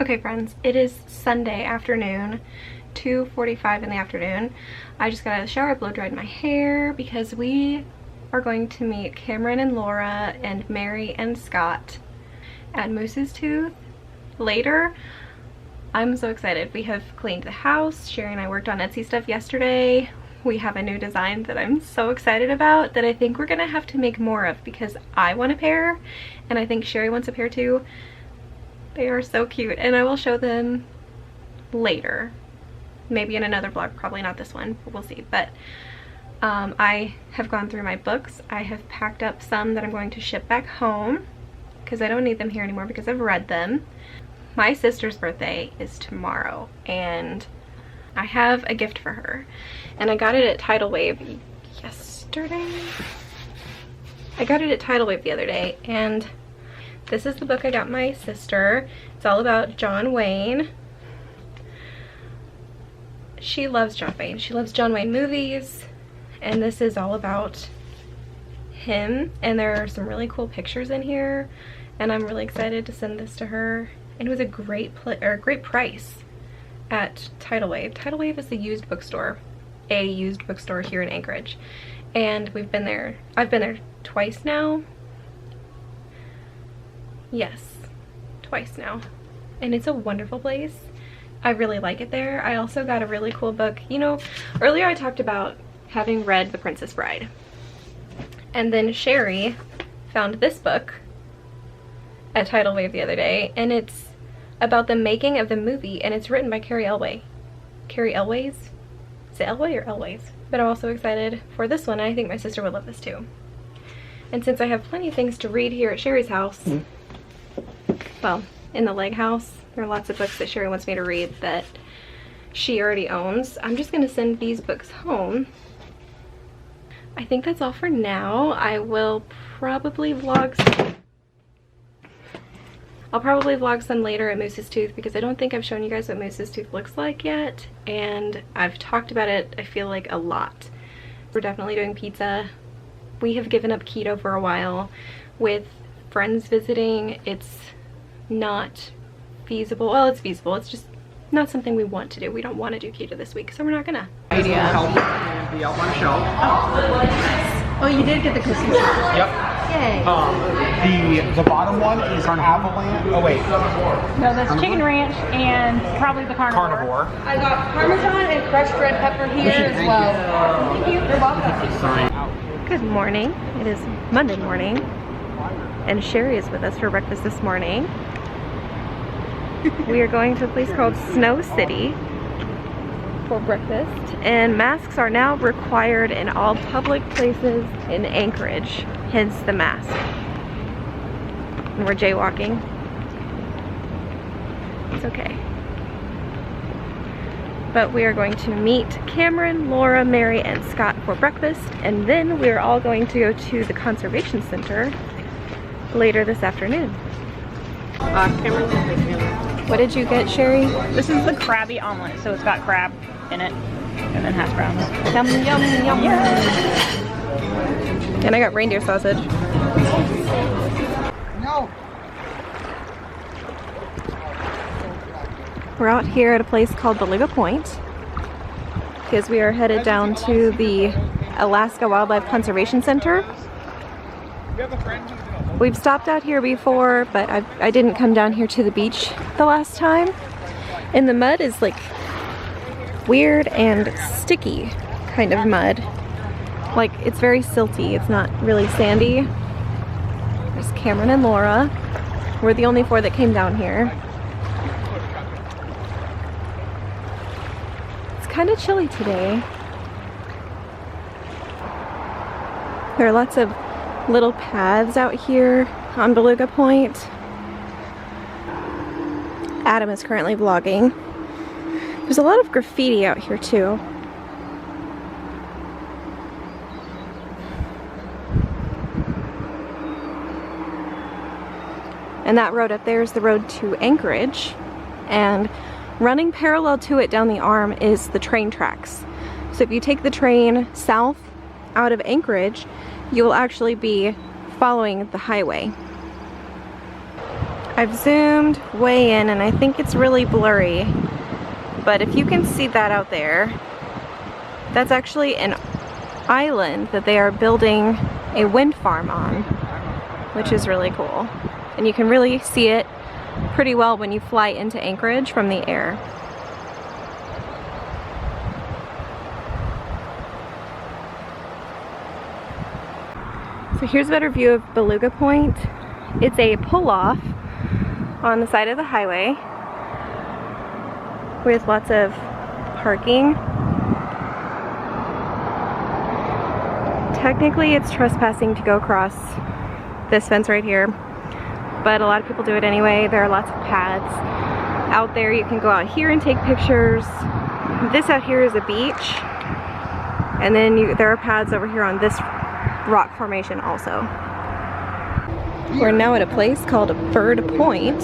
Okay friends, it is Sunday afternoon, 2:45 in the afternoon. I just got out of the shower, blow dried my hair because we are going to meet Cameron and Laura and Mary and Scott at Moose's Tooth later. I'm so excited. We have cleaned the house. Sherri and I worked on Etsy stuff yesterday. We have a new design that I'm so excited about that I think we're gonna have to make more of because I want a pair and I think Sherri wants a pair too. They are so cute and I will show them later. Maybe in another vlog, probably not this one, but we'll see. But I have gone through my books. I have packed up some that I'm going to ship back home because I don't need them here anymore because I've read them. My sister's birthday is tomorrow and I have a gift for her. And I got it at Tidal Wave yesterday. I got it at Tidal Wave the other day and this is the book I got my sister. It's all about John Wayne. She loves John Wayne. She loves John Wayne movies. And this is all about him. And there are some really cool pictures in here. And I'm really excited to send this to her. And it was a great price at Tidal Wave. Tidal Wave is the used bookstore. A used bookstore here in Anchorage. And we've been there. I've been there twice now. Yes, twice now. And it's a wonderful place. I really like it there. I also got a really cool book. You know, earlier I talked about having read The Princess Bride. And then Sherri found this book at Tidal Wave the other day. And it's about the making of the movie. And it's written by Carrie Elway. Carrie Elways? Is it Elway or Elways? But I'm also excited for this one. And I think my sister would love this too. And since I have plenty of things to read here at Sherri's house, well, in the Leg House, there are lots of books that Sherri wants me to read that she already owns. I'm just going to send these books home. I think that's all for now. I will probably vlog some. I'll probably vlog some later at Moose's Tooth because I don't think I've shown you guys what Moose's Tooth looks like yet. And I've talked about it, I feel like, a lot. We're definitely doing pizza. We have given up keto for a while. With friends visiting, it's not feasible. Well, it's feasible. It's just not something we want to do. We don't want to do keto this week, so we're not gonna. Idea. Be up on shelf. Oh, you did get the cookies. Yep. Yay. The bottom one is on avalanche. Oh wait. No, that's chicken ranch and probably the carnivore. I got Parmesan and crushed red pepper here as well. Thank you. You're welcome. Good morning. It is Monday morning and Sherri is with us for breakfast this morning. We are going to a place called Snow City for breakfast, and masks are now required in all public places in Anchorage, hence the mask. And we're jaywalking. It's okay. But we are going to meet Cameron, Laura, Mary, and Scott for breakfast, and then we're all going to go to the Conservation Center later this afternoon. What did you get, Sherri? This is the crabby omelet, so it's got crab in it and then hash browns. Yum, yum, yum. Yeah. And I got reindeer sausage. No. We're out here at a place called Beluga Point because we are headed down to the Alaska Wildlife Conservation Center. We've stopped out here before, but I didn't come down here to the beach the last time. And the mud is like weird and sticky kind of mud. Like, it's very silty, it's not really sandy. There's Cameron and Laura. We're the only four that came down here. It's kind of chilly today. There are lots of little paths out here on Beluga Point. Adam is currently vlogging. There's a lot of graffiti out here too. And that road up there is the road to Anchorage. And running parallel to it down the arm is the train tracks. So if you take the train south out of Anchorage, you will actually be following the highway. I've zoomed way in and I think it's really blurry, but if you can see that out there, that's actually an island that they are building a wind farm on, which is really cool. And you can really see it pretty well when you fly into Anchorage from the air. So here's a better view of Beluga Point. It's a pull-off on the side of the highway with lots of parking. Technically it's trespassing to go across this fence right here, but a lot of people do it anyway. There are lots of paths out there. You can go out here and take pictures. This out here is a beach, and then there are paths over here on this rock formation also. We're now at a place called Bird Point,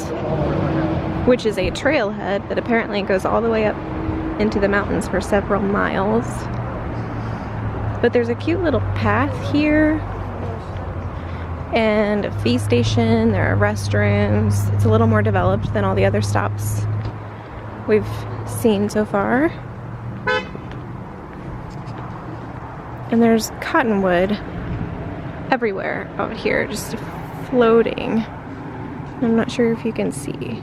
which is a trailhead that apparently goes all the way up into the mountains for several miles. But there's a cute little path here and a fee station. There are restrooms. It's a little more developed than all the other stops we've seen so far. And there's cottonwood everywhere out here, just floating. I'm not sure if you can see.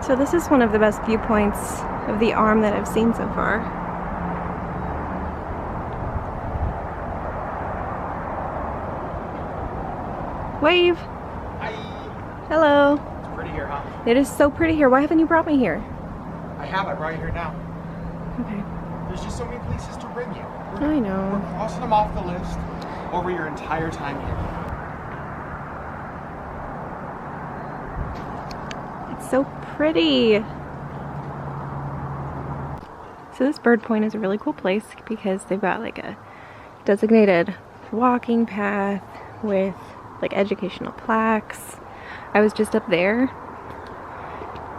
So this is one of the best viewpoints of the arm that I've seen so far. Wave! Hi. Hello! It's pretty here, huh? It is so pretty here. Why haven't you brought me here? I brought you here now. Okay. There's just so many places to bring you. I know. We're crossing them off the list over your entire time here. It's so pretty. So this Bird Point is a really cool place because they've got like a designated walking path with like educational plaques. I was just up there,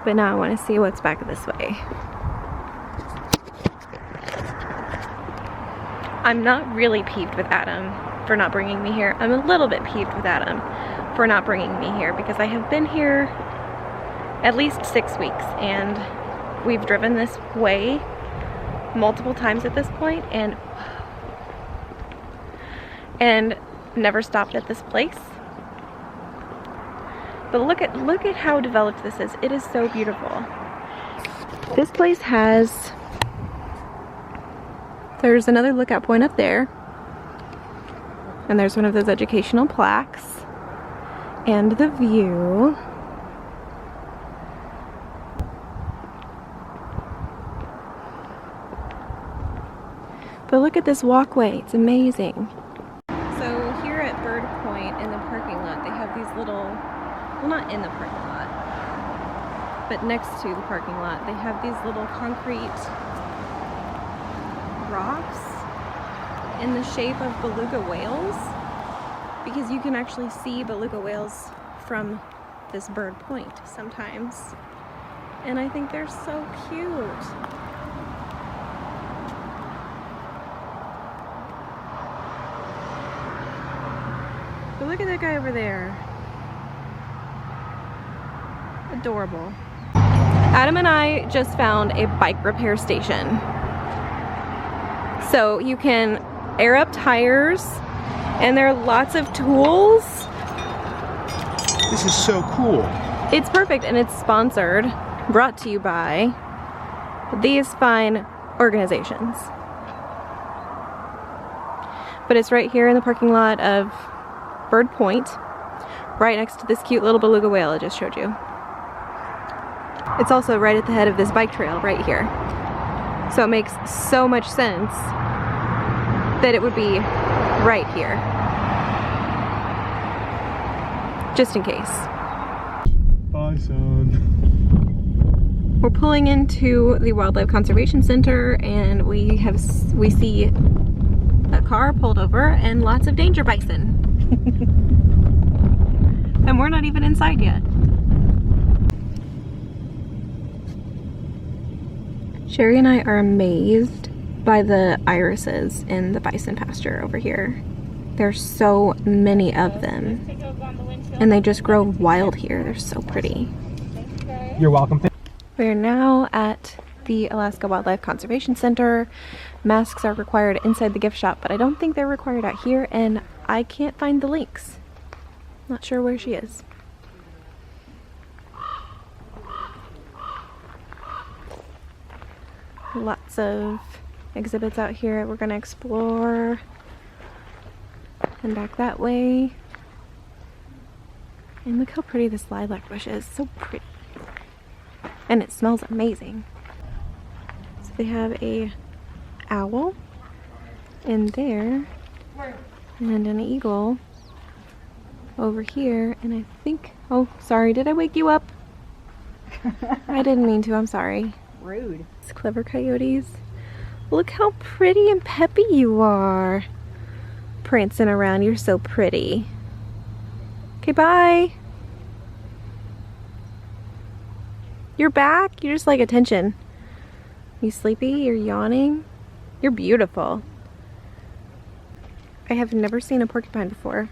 but now I want to see what's back this way. I'm not really peeved with Adam for not bringing me here. I'm a little bit peeved with Adam for not bringing me here because I have been here at least 6 weeks and we've driven this way multiple times at this point and never stopped at this place. But look at how developed this is. It is so beautiful. This place has, there's another lookout point up there, and there's one of those educational plaques, and the view. But look at this walkway, it's amazing. So here at Bird Point in the parking lot, they have these little, well, not in the parking lot, but next to the parking lot, they have these little concrete rocks in the shape of beluga whales, because you can actually see beluga whales from this Bird Point sometimes, and I think they're so cute. But look at that guy over there. Adorable. Adam and I just found a bike repair station. So you can air up tires, and there are lots of tools. This is so cool. It's perfect, and it's sponsored, brought to you by these fine organizations. But it's right here in the parking lot of Bird Point, right next to this cute little beluga whale I just showed you. It's also right at the head of this bike trail right here. So it makes so much sense that it would be right here. Just in case. Bison. We're pulling into the Wildlife Conservation Center, and we see a car pulled over and lots of danger bison. And we're not even inside yet. Sherri and I are amazed by the irises in the bison pasture over here. There's so many of them. And they just grow wild here. They're so pretty. You're welcome. We're now at the Alaska Wildlife Conservation Center. Masks are required inside the gift shop, but I don't think they're required out here, and I can't find the links. Not sure where she is. Lots of exhibits out here we're gonna explore. And back that way. And look how pretty this lilac bush is. So pretty. And it smells amazing. So they have a owl in there and an eagle over here, and I think, oh sorry, did I wake you up? I didn't mean to, I'm sorry. Rude. It's clever coyotes. Look how pretty and peppy you are. Prancing around, you're so pretty. Okay, bye. You're back? You just like attention. You sleepy? You're yawning? You're beautiful. I have never seen a porcupine before.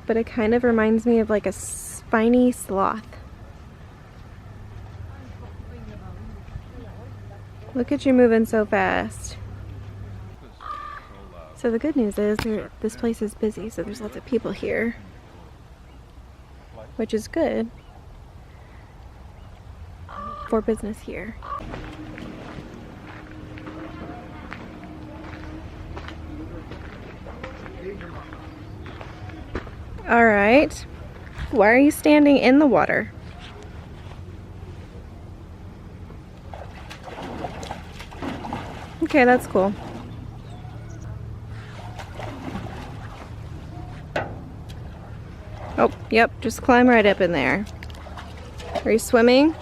But it kind of reminds me of like a spiny sloth. Look at you moving so fast. So the good news is this place is busy, so there's lots of people here, which is good for business here. All right, why are you standing in the water? Okay, that's cool. Oh, yep, just climb right up in there. Are you swimming?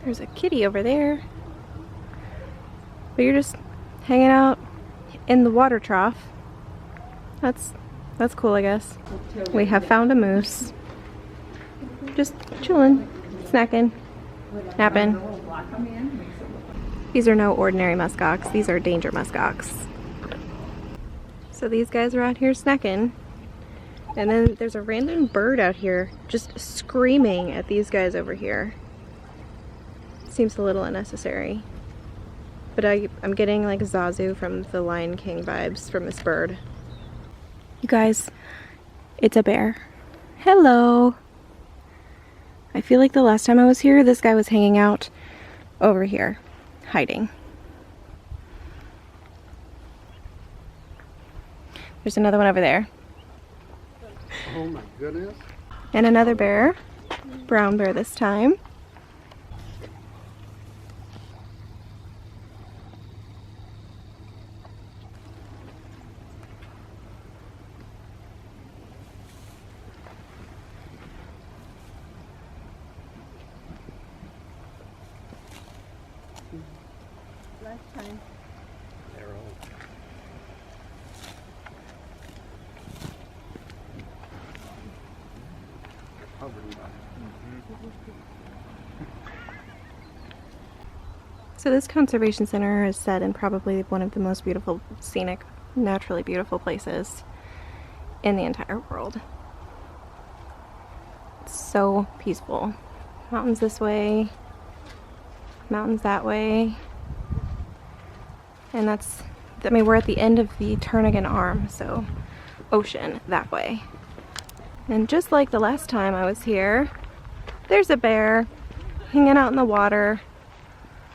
There's a kitty over there. But you're just hanging out in the water trough. That's cool, I guess. We have found a moose. Just chilling, snacking, napping. These are no ordinary muskox. These are danger muskox. So these guys are out here snacking. And then there's a random bird out here just screaming at these guys over here. Seems a little unnecessary. But I'm getting like Zazu from the Lion King vibes from this bird. You guys, it's a bear. Hello. I feel like the last time I was here, this guy was hanging out over here, hiding. There's another one over there. Oh my goodness. And another bear, brown bear this time. So this conservation center is set in probably one of the most beautiful, scenic, naturally beautiful places in the entire world. It's so peaceful. Mountains this way, mountains that way. And we're at the end of the Turnagain Arm, so ocean that way. And just like the last time I was here, there's a bear hanging out in the water.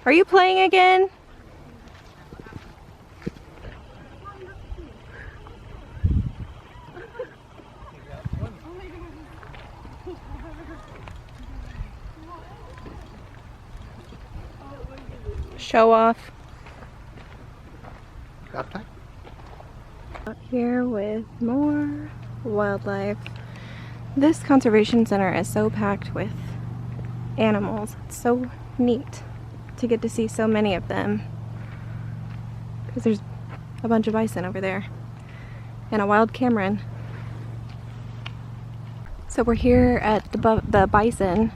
Are you playing again? Show off. Got Out here with more wildlife. This conservation center is so packed with animals. It's so neat to get to see so many of them, because there's a bunch of bison over there and a wild Cameron. So So we're here at the bison,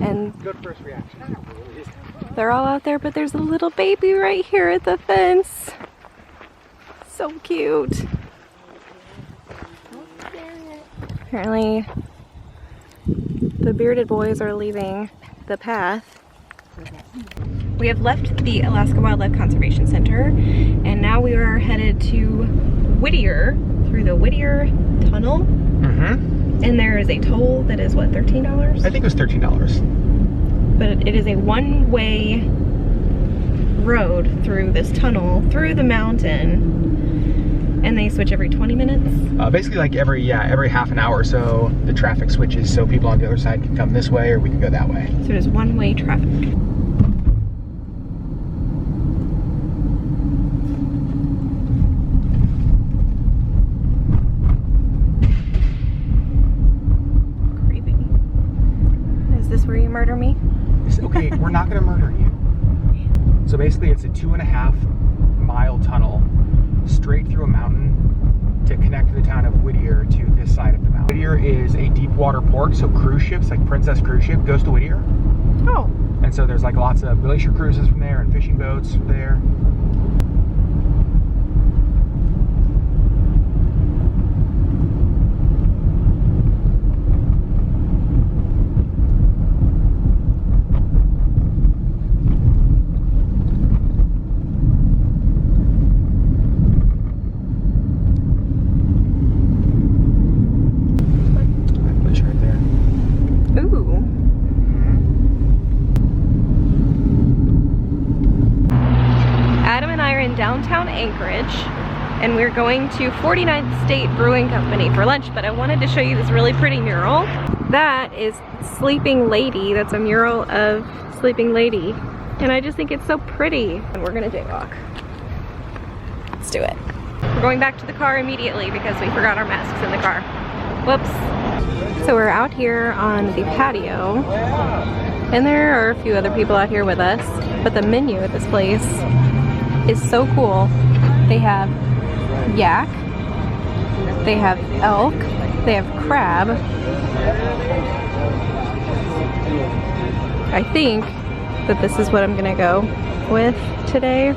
and Good first reaction. they're all out there, but there's a little baby right here at the fence. So cute. Apparently, the bearded boys are leaving the path. We have left the Alaska Wildlife Conservation Center, and now we are headed to Whittier, through the Whittier Tunnel. Mm-hmm. And there is a toll that is, what, $13? I think it was $13. But it is a one-way road through this tunnel, through the mountain, and they switch every 20 minutes? Basically like every half an hour or so, the traffic switches so people on the other side can come this way or we can go that way. So it is one-way traffic. Creepy. Is this where you murder me? Okay, we're not gonna murder you. So basically it's a 2.5 mile tunnel straight through a mountain to connect the town of Whittier to this side of the mountain. Whittier is a deep water port, so cruise ships, like Princess Cruise Ship, goes to Whittier. Oh. And so there's like lots of glacier cruises from there and fishing boats from there. Downtown Anchorage, and we're going to 49th State Brewing Company for lunch, but I wanted to show you this really pretty mural. That is Sleeping Lady. That's a mural of Sleeping Lady, and I just think it's so pretty. And we're gonna jaywalk. Let's do it. We're going back to the car immediately because we forgot our masks in the car. Whoops. So we're out here on the patio, and there are a few other people out here with us, but the menu at this place is so cool. They have yak, they have elk, they have crab. I think that this is what I'm gonna go with today.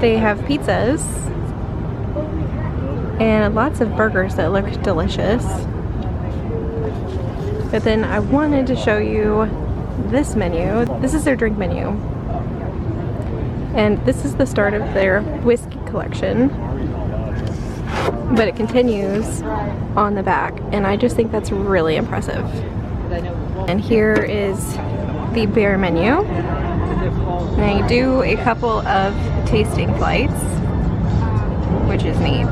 They have pizzas and lots of burgers that look delicious. But then I wanted to show you this menu. This is their drink menu, and this is the start of their whiskey collection, but it continues on the back, and I just think that's really impressive. And here is the beer menu. They do a couple of tasting flights, which is neat.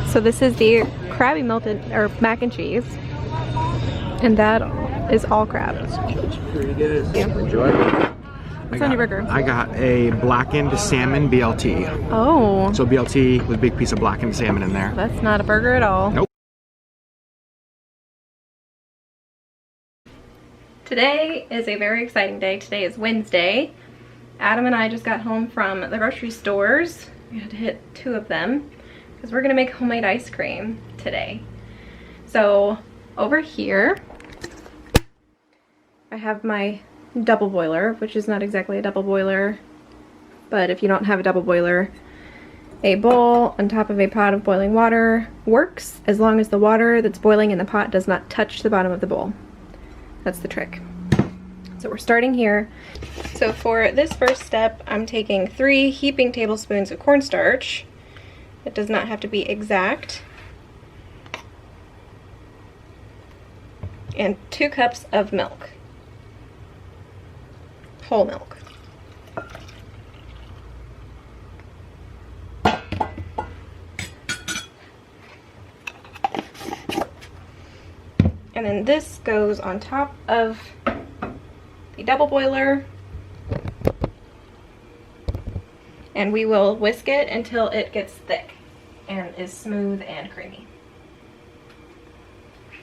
So this is the crabby melted, or mac and cheese, and that is all crab. Pretty good. Enjoy. What's on your burger? I got a blackened salmon BLT. Oh. So BLT with a big piece of blackened salmon in there. That's not a burger at all. Nope. Today is a very exciting day. Today is Wednesday. Adam and I just got home from the grocery stores. We had to hit 2 of them because we're gonna make homemade ice cream today. So over here, I have my double boiler, which is not exactly a double boiler, but if you don't have a double boiler, a bowl on top of a pot of boiling water works as long as the water that's boiling in the pot does not touch the bottom of the bowl. That's the trick. So we're starting here. So for this first step, I'm taking 3 heaping tablespoons of cornstarch. It does not have to be exact. And 2 cups of milk. Whole milk. And then this goes on top of the double boiler. And we will whisk it until it gets thick and is smooth and creamy.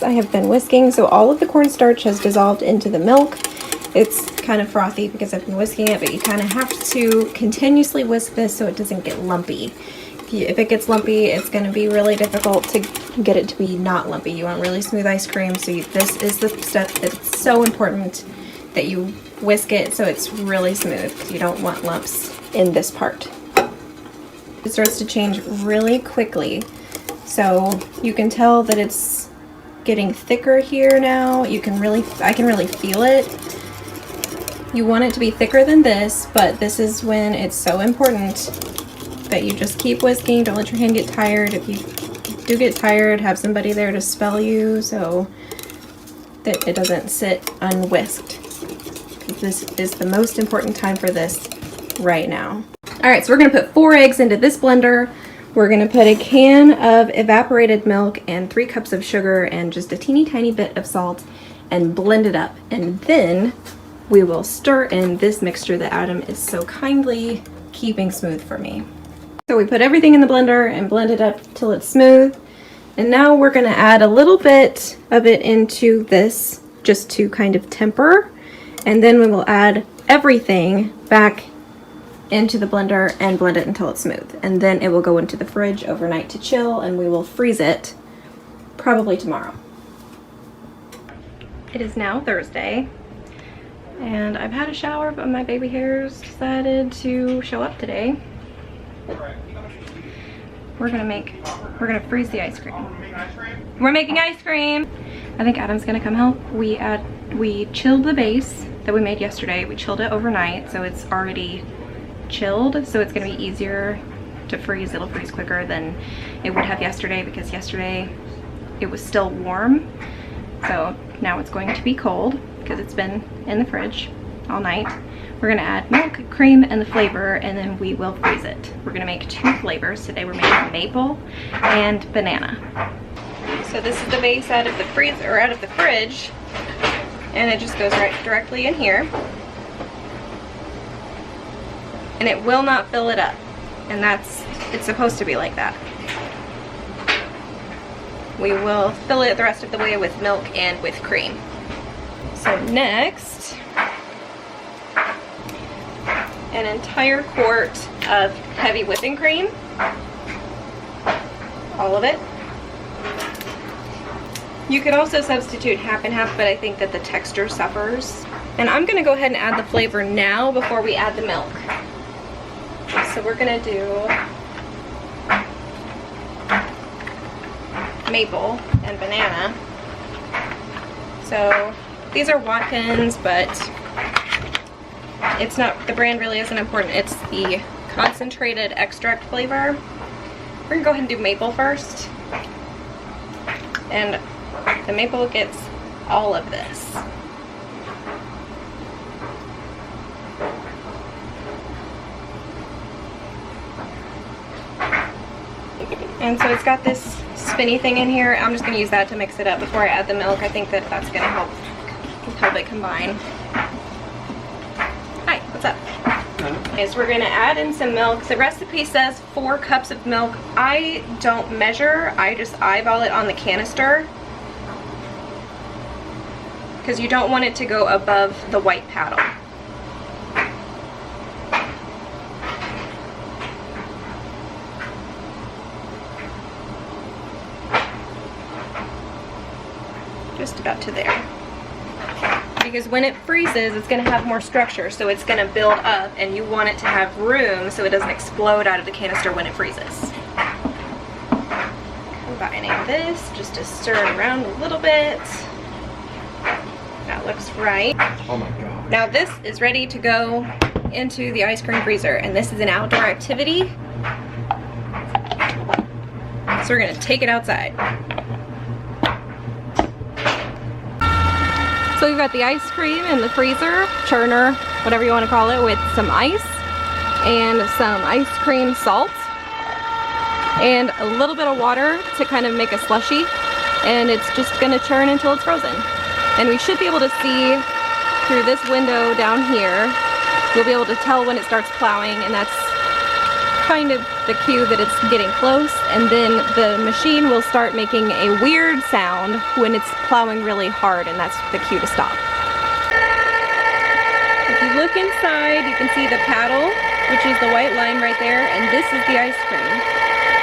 I have been whisking, so all of the cornstarch has dissolved into the milk, It's kind of frothy because I've been whisking it, but you kind of have to continuously whisk this so it doesn't get lumpy. If it gets lumpy, it's going to be really difficult to get it to be not lumpy. You want really smooth ice cream, so this is the step that's so important, that you whisk it so it's really smooth, because you don't want lumps in this part. It starts to change really quickly, so you can tell that it's getting thicker here now. I can really feel it. You want it to be thicker than this, but this is when it's so important that you just keep whisking. Don't let your hand get tired. If you do get tired, have somebody there to spell you so that it doesn't sit unwhisked. This is the most important time for this right now. All right, so we're gonna put 4 eggs into this blender. We're gonna put a can of evaporated milk and 3 cups of sugar and just a teeny tiny bit of salt and blend it up. And then we will stir in this mixture that Adam is so kindly keeping smooth for me. So we put everything in the blender and blend it up till it's smooth. And now we're gonna add a little bit of it into this just to kind of temper. And then we will add everything back into the blender and blend it until it's smooth. And then it will go into the fridge overnight to chill, and we will freeze it probably tomorrow. It is now Thursday, and I've had a shower, but my baby hairs decided to show up today. We're gonna freeze the ice cream. We're making ice cream. I think Adam's gonna come help. We chilled the base that we made yesterday. We chilled it overnight, so it's already chilled, so it's gonna be easier to freeze. It'll freeze quicker than it would have yesterday, because yesterday it was still warm. So now it's going to be cold because it's been in the fridge all night. We're gonna add milk, cream, and the flavor, and then we will freeze it. We're gonna make 2 flavors. Today we're making maple and banana. So this is the base out of the freezer, or out of the fridge, and it just goes right directly in here. And it will not fill it up, and it's supposed to be like that. We will fill it the rest of the way with milk and with cream. So next, an entire quart of heavy whipping cream, all of it. You could also substitute half and half, but I think that the texture suffers. And I'm gonna go ahead and add the flavor now before we add the milk. So we're gonna do maple and banana. So these are Watkins, but it's not, the brand really isn't important. It's the concentrated extract flavor. We're gonna go ahead and do maple first. And the maple gets all of this. And so it's got this spinny thing in here. I'm just gonna use that to mix it up before I add the milk. I think that that's gonna help it combine. Hi, what's up? Okay, so we're gonna add in some milk. The recipe says 4 cups of milk. I don't measure, I just eyeball it on the canister, because you don't want it to go above the white paddle. Just about to there. Because when it freezes, it's going to have more structure, so it's going to build up, and you want it to have room so it doesn't explode out of the canister when it freezes. Combining this just to stir it around a little bit. That looks right. Oh my god. Now this is ready to go into the ice cream freezer, and this is an outdoor activity. So we're going to take it outside. So we've got the ice cream in the freezer, churner, whatever you want to call it, with some ice and some ice cream salt and a little bit of water to kind of make a slushy, and it's just going to churn until it's frozen. And we should be able to see through this window down here. We'll be able to tell when it starts plowing, and that's kind of the cue that it's getting close. And then the machine will start making a weird sound when it's plowing really hard, and that's the cue to stop. you look inside, you can see the paddle, which is the white line right there, and this is the ice cream.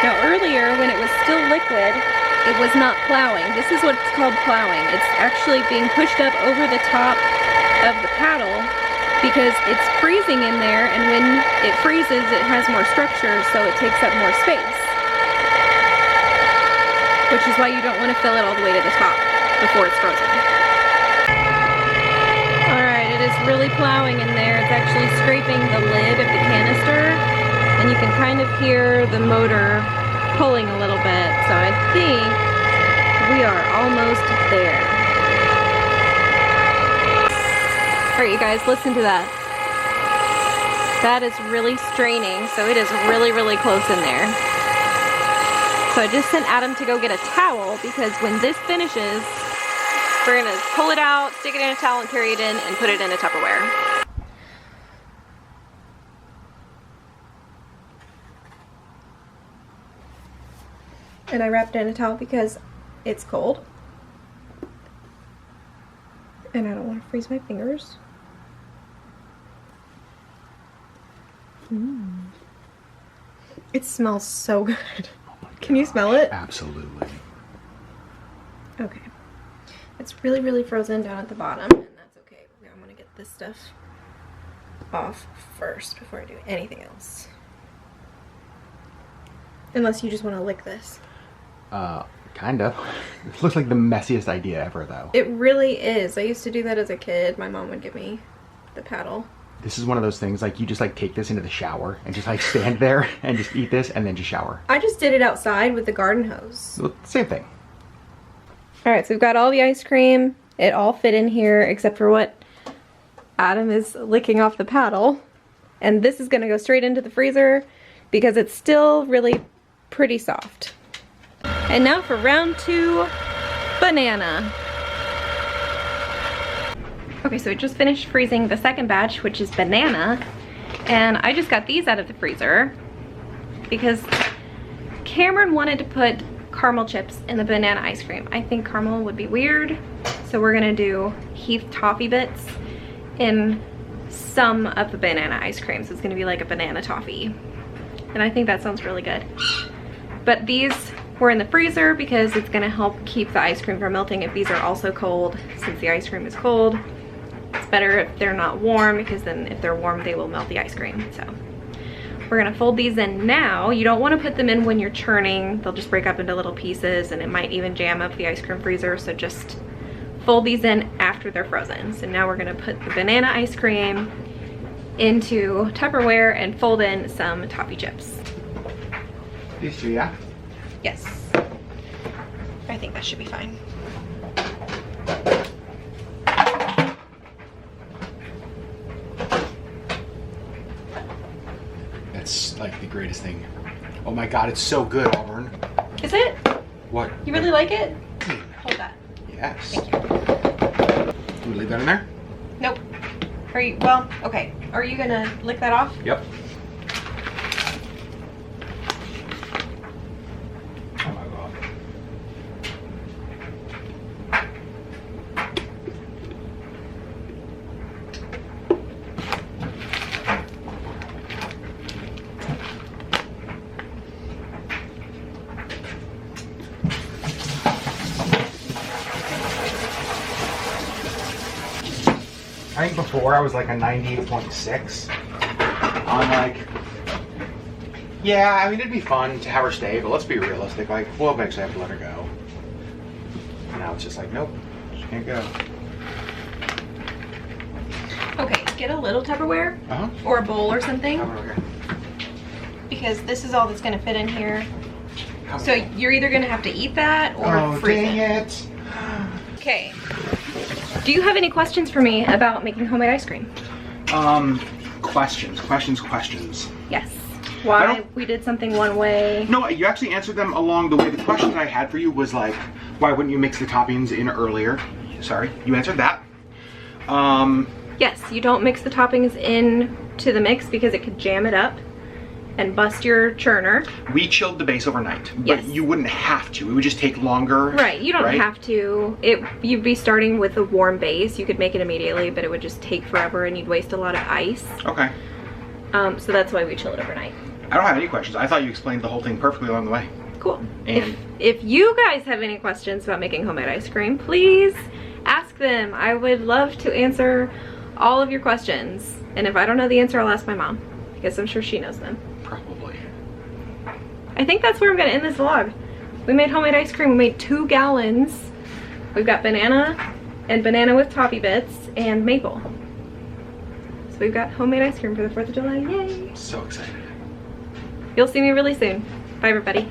Now earlier, when it was still liquid, it was not plowing. This is what's called plowing. It's actually being pushed up over the top of the paddle because it's freezing in there, and when it freezes, it has more structure, so it takes up more space. Which is why you don't want to fill it all the way to the top before it's frozen. Alright, it is really plowing in there. It's actually scraping the lid of the canister, and you can kind of hear the motor pulling a little bit, so I think we are almost there. Alright, you guys, listen to that. That is really straining, so it is really, really close in there. So I just sent Adam to go get a towel, because when this finishes, we're gonna pull it out, stick it in a towel, and carry it in and put it in a Tupperware. And I wrapped it in a towel because it's cold. And I don't want to freeze my fingers. It smells so good. Can you smell it? Absolutely. Okay. It's really, really frozen down at the bottom, and that's okay. I'm gonna get this stuff off first before I do anything else. Unless you just want to lick this. Kind of. It looks like the messiest idea ever, though. It really is. I used to do that as a kid. My mom would give me the paddle. This is one of those things, like, you just, like, take this into the shower and just, like, stand there and just eat this and then just shower. I just did it outside with the garden hose. Well, same thing. Alright, so we've got all the ice cream. It all fit in here except for what Adam is licking off the paddle. And this is going to go straight into the freezer because it's still really pretty soft. And now for round 2, banana. Okay, so we just finished freezing the second batch, which is banana. And I just got these out of the freezer because Cameron wanted to put caramel chips in the banana ice cream. I think caramel would be weird, so we're gonna do Heath toffee bits in some of the banana ice cream. So it's gonna be like a banana toffee. And I think that sounds really good. But these were in the freezer because it's gonna help keep the ice cream from melting if these are also cold, since the ice cream is cold. It's better if they're not warm, because then if they're warm, they will melt the ice cream. So we're gonna fold these in now. You don't wanna put them in when you're churning. They'll just break up into little pieces and it might even jam up the ice cream freezer. So just fold these in after they're frozen. So now we're gonna put the banana ice cream into Tupperware and fold in some toffee chips. These two, yeah? Yes. I think that should be fine. That's like the greatest thing. Oh my god, it's so good, Auburn. Is it? What? You really like it? Hold that. Yes. Thank you. Can we leave that in there? Nope. Are you, well, okay. Are you gonna lick that off? Yep. Oh my god. I think before I was like a 98.6 on like, yeah, I mean, it'd be fun to have her stay, but let's be realistic, like, we'll eventually have to let her go. Now it's just like, nope, she can't go. Okay, get a little Tupperware or a bowl or something, because this is all that's gonna fit in here. So you're either gonna have to eat that or freeze dang it. it. Okay. Do you have any questions for me about making homemade ice cream? Questions. Yes. Why we did something one way? No, you actually answered them along the way. The question that I had for you was like, why wouldn't you mix the toppings in earlier? Sorry, you answered that. Yes, you don't mix the toppings in to the mix because it could jam it up. and bust your churner. We chilled the base overnight, but Yes. you wouldn't have to. It would just take longer. Right, you don't right? have to. You'd be starting with a warm base. You could make it immediately, but it would just take forever and you'd waste a lot of ice. Okay. So that's why we chill it overnight. I don't have any questions. I thought you explained the whole thing perfectly along the way. Cool. And If you guys have any questions about making homemade ice cream, please ask them. I would love to answer all of your questions. And if I don't know the answer, I'll ask my mom, because I'm sure she knows them. probably. I think that's where I'm gonna end this vlog. We made homemade ice cream. We made 2 gallons. We've got banana and banana with toffee bits and maple. So we've got homemade ice cream for the 4th of July. Yay! So excited. You'll see me really soon. Bye everybody.